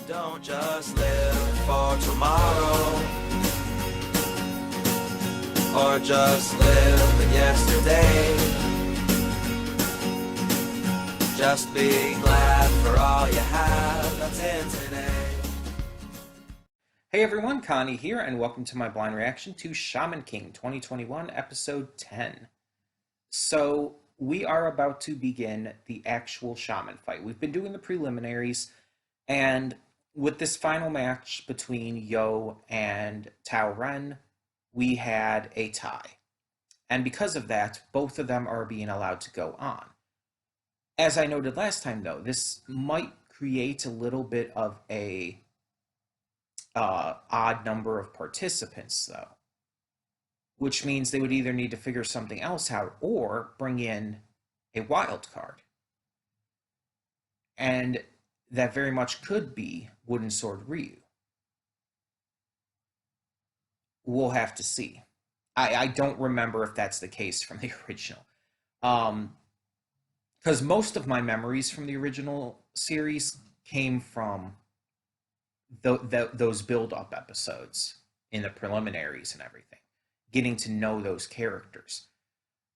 Don't just live for tomorrow, or just live in yesterday. Just be glad for all you have that's in today. Hey everyone, Connie here, and welcome to my blind reaction to Shaman King 2021, episode 10. So, we are about to begin the actual Shaman fight. We've been doing the preliminaries, and with this final match between Yo and Tao Ren, we had a tie. And because of that, both of them are being allowed to go on. As I noted last time, though, this might create a little bit of a odd number of participants, though, which means they would either need to figure something else out or bring in a wild card. And that very much could be Wooden Sword Ryu. We'll have to see. I don't remember if that's the case from the original. Because most of my memories from the original series came from those build-up episodes in the preliminaries and everything, getting to know those characters.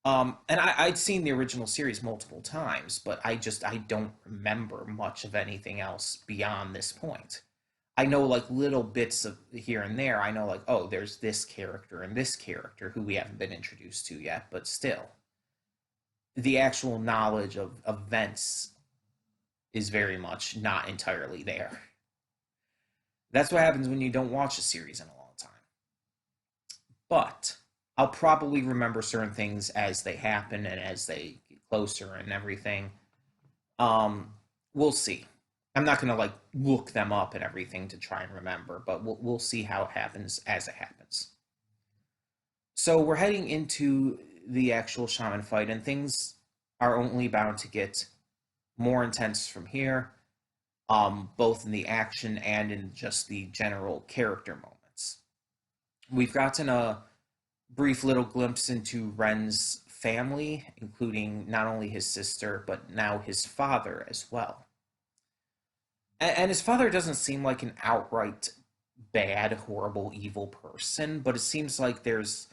And I'd seen the original series multiple times, but I don't remember much of anything else beyond this point. I know like little bits of here and there. I know like, oh, there's this character and this character who we haven't been introduced to yet, but still. The actual knowledge of events is very much not entirely there. That's what happens when you don't watch a series in a long time. But I'll probably remember certain things as they happen and as they get closer and everything. We'll see. I'm not going to like look them up and everything to try and remember, but we'll see how it happens as it happens. So we're heading into the actual Shaman fight, and things are only bound to get more intense from here, both in the action and in just the general character moments. We've gotten a brief little glimpse into Ren's family, including not only his sister, but now his father as well. And his father doesn't seem like an outright bad, horrible, evil person, but it seems like there's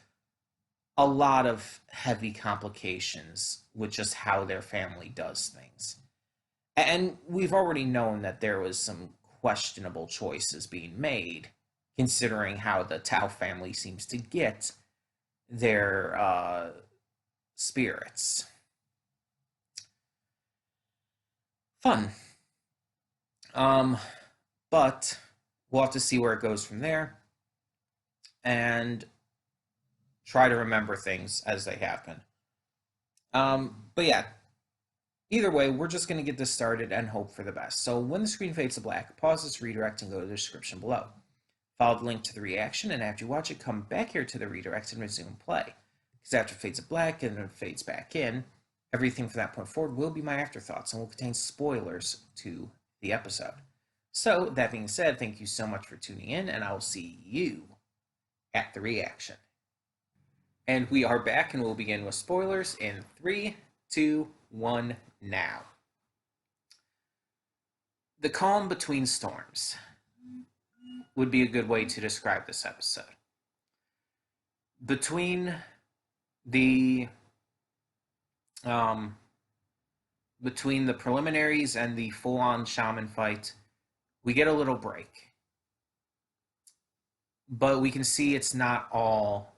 a lot of heavy complications with just how their family does things. And we've already known that there was some questionable choices being made, considering how the Tao family seems to get their spirits. Fun. But we'll have to see where it goes from there, and try to remember things as they happen. But yeah, either way, we're just going to get this started and hope for the best. So when the screen fades to black, pause this redirect and go to the description below. Follow the link to the reaction, and after you watch it, come back here to the redirect and resume play. Because after it fades to black and then it fades back in, everything from that point forward will be my afterthoughts and will contain spoilers to the episode. So, that being said, thank you so much for tuning in, and I will see you at the reaction. And we are back, and we'll begin with spoilers in 3, 2, 1, now. The calm between storms would be a good way to describe this episode. Between the preliminaries and the full-on Shaman fight, we get a little break. But we can see it's not all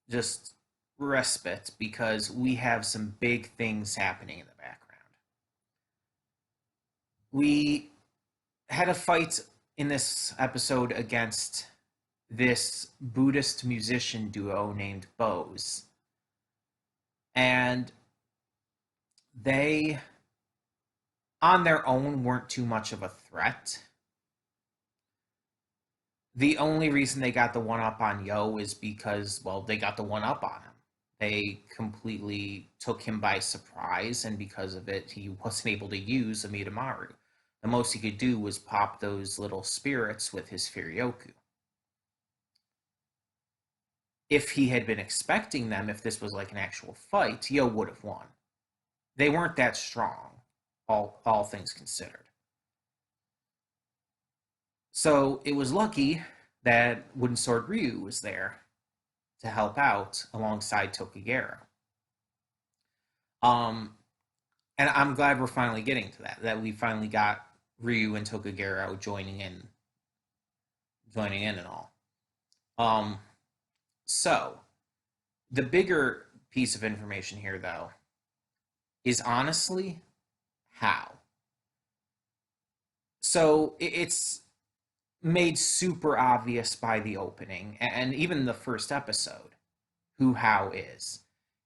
just respite, because we have some big things happening in the background. We had a fight in this episode against this Buddhist musician duo named Bose. And they, on their own, weren't too much of a threat. The only reason they got the one-up on Yo is because, well, they got the one-up on him. They completely took him by surprise, and because of it, he wasn't able to use Amidamaru. The most he could do was pop those little spirits with his Firyoku. If he had been expecting them, if this was like an actual fight, Yo would have won. They weren't that strong, all things considered. So it was lucky that Wooden Sword Ryu was there to help out alongside Tokigero. Um, and I'm glad we're finally getting to that we finally got Ryu and Tokigero joining in and all. Um, so the bigger piece of information here, though, is honestly how. So it's made super obvious by the opening and even the first episode who How is.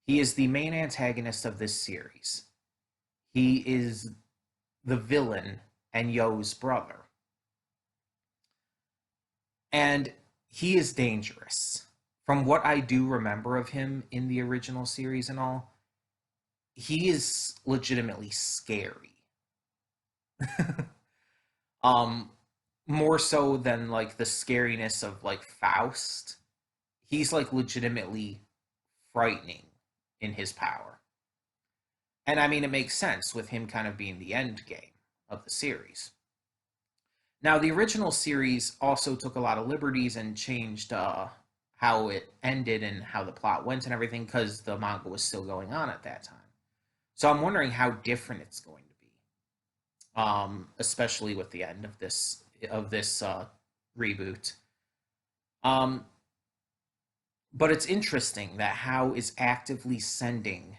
He is the main antagonist of this series. He is the villain and Yo's brother. And he is dangerous. From what I do remember of him in the original series and all, he is legitimately scary. um More so than like the scariness of like Faust. He's like legitimately frightening in his power. And I mean it makes sense with him kind of being the end game of the series. Now the original series also took a lot of liberties and changed how it ended and how the plot went and everything because the manga was still going on at that time. So I'm wondering how different it's going to be, especially with the end of this reboot. Um, but it's interesting that How is actively sending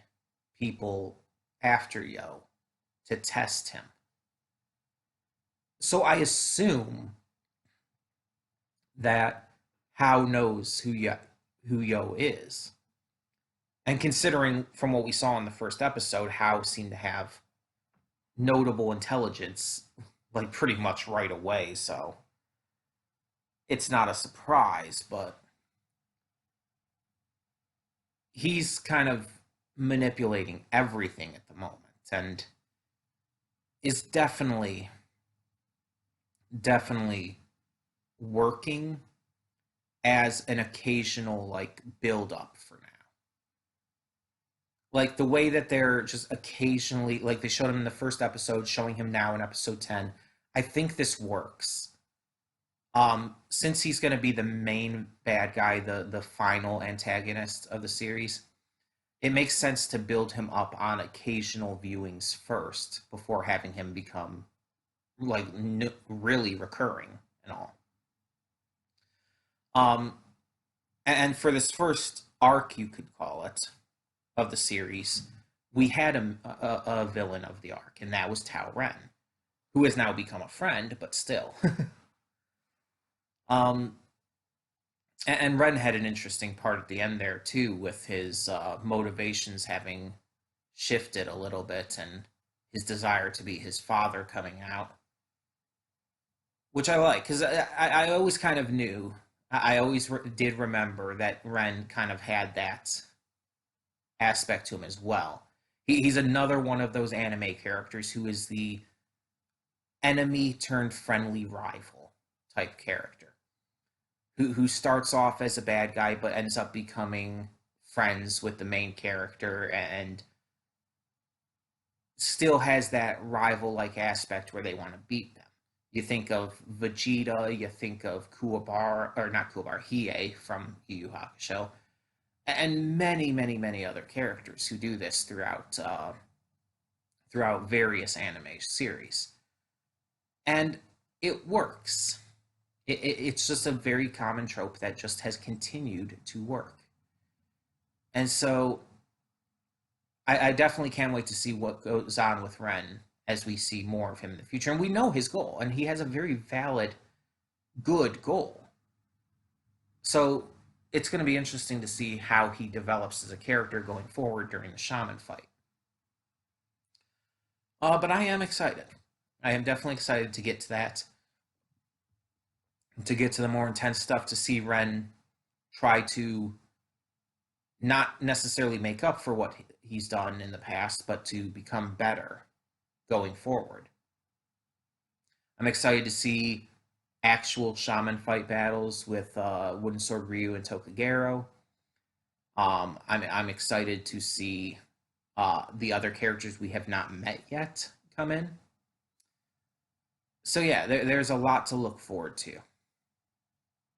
people after Yo to test him. So I assume that How knows who Yo is. And considering from what we saw in the first episode, How seemed to have notable intelligence like pretty much right away, so it's not a surprise, but he's kind of manipulating everything at the moment and is definitely working as an occasional like build up for now. Like the way that they're just occasionally like they showed him in the first episode, showing him now in episode 10. I think this works. Since he's going to be the main bad guy, the final antagonist of the series, it makes sense to build him up on occasional viewings first before having him become like really recurring and all. Um, and for this first arc, you could call it, of the series, we had a villain of the arc, and that was Tao Ren, who has now become a friend, but still. um, and Ren had an interesting part at the end there too, with his motivations having shifted a little bit, and his desire to be his father coming out, which I like because I always kind of knew. I always did remember that Ren kind of had that aspect to him as well. He's another one of those anime characters who is the enemy turned friendly rival type character who starts off as a bad guy but ends up becoming friends with the main character and still has that rival like aspect where they want to beat them. You think of Vegeta, you think of Kuwabara, or not Kuwabara, Hiei from Yu Yu Hakusho, and many other characters who do this throughout various anime series, and it works. It's just a very common trope that just has continued to work, and so I definitely can't wait to see what goes on with Ren as we see more of him in the future. And we know his goal, and he has a very valid, good goal. So it's going to be interesting to see how he develops as a character going forward during the Shaman fight. But I am excited. I am definitely excited to get to that, to get to the more intense stuff, to see Ren try to not necessarily make up for what he's done in the past, but to become better going forward. I'm excited to see actual Shaman fight battles with Wooden Sword Ryu and Tokigero. I'm excited to see the other characters we have not met yet come in. So yeah, there's a lot to look forward to.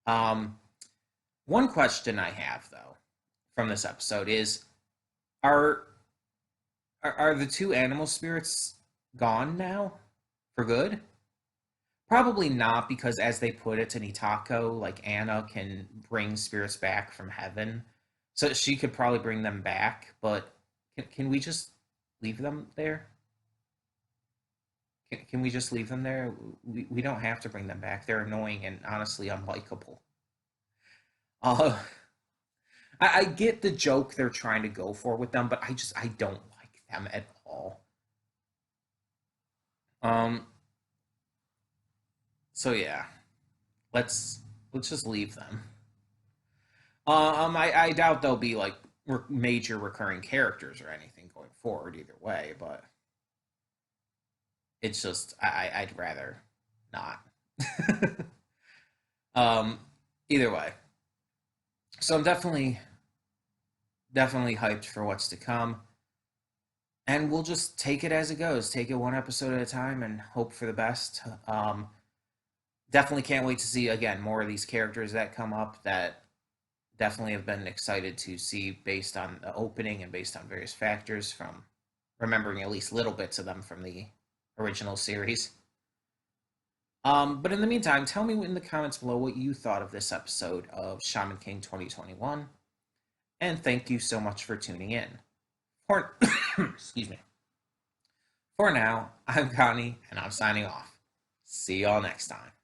Um, One question I have though from this episode is: are are the two animal spirits gone now for good? Probably not, because as they put it to Nitako, like Anna can bring spirits back from heaven, so she could probably bring them back. But can we just leave them there? Can we just leave them there? We don't have to bring them back. They're annoying and honestly unlikable. Uh, I get the joke they're trying to go for with them, but I don't like them at all. Um. So yeah, let's let's just leave them. I doubt they'll be like major recurring characters or anything going forward either way, but it's just I'd rather not. um, Either way, so I'm definitely hyped for what's to come, and we'll just take it as it goes. Take it one episode at a time and hope for the best. Definitely can't wait to see again more of these characters that come up that definitely have been excited to see based on the opening and based on various factors from remembering at least little bits of them from the original series. But in the meantime, tell me in the comments below what you thought of this episode of Shaman King 2021. And thank you so much for tuning in. For excuse me. For now, I'm Connie, and I'm signing off. See y'all next time.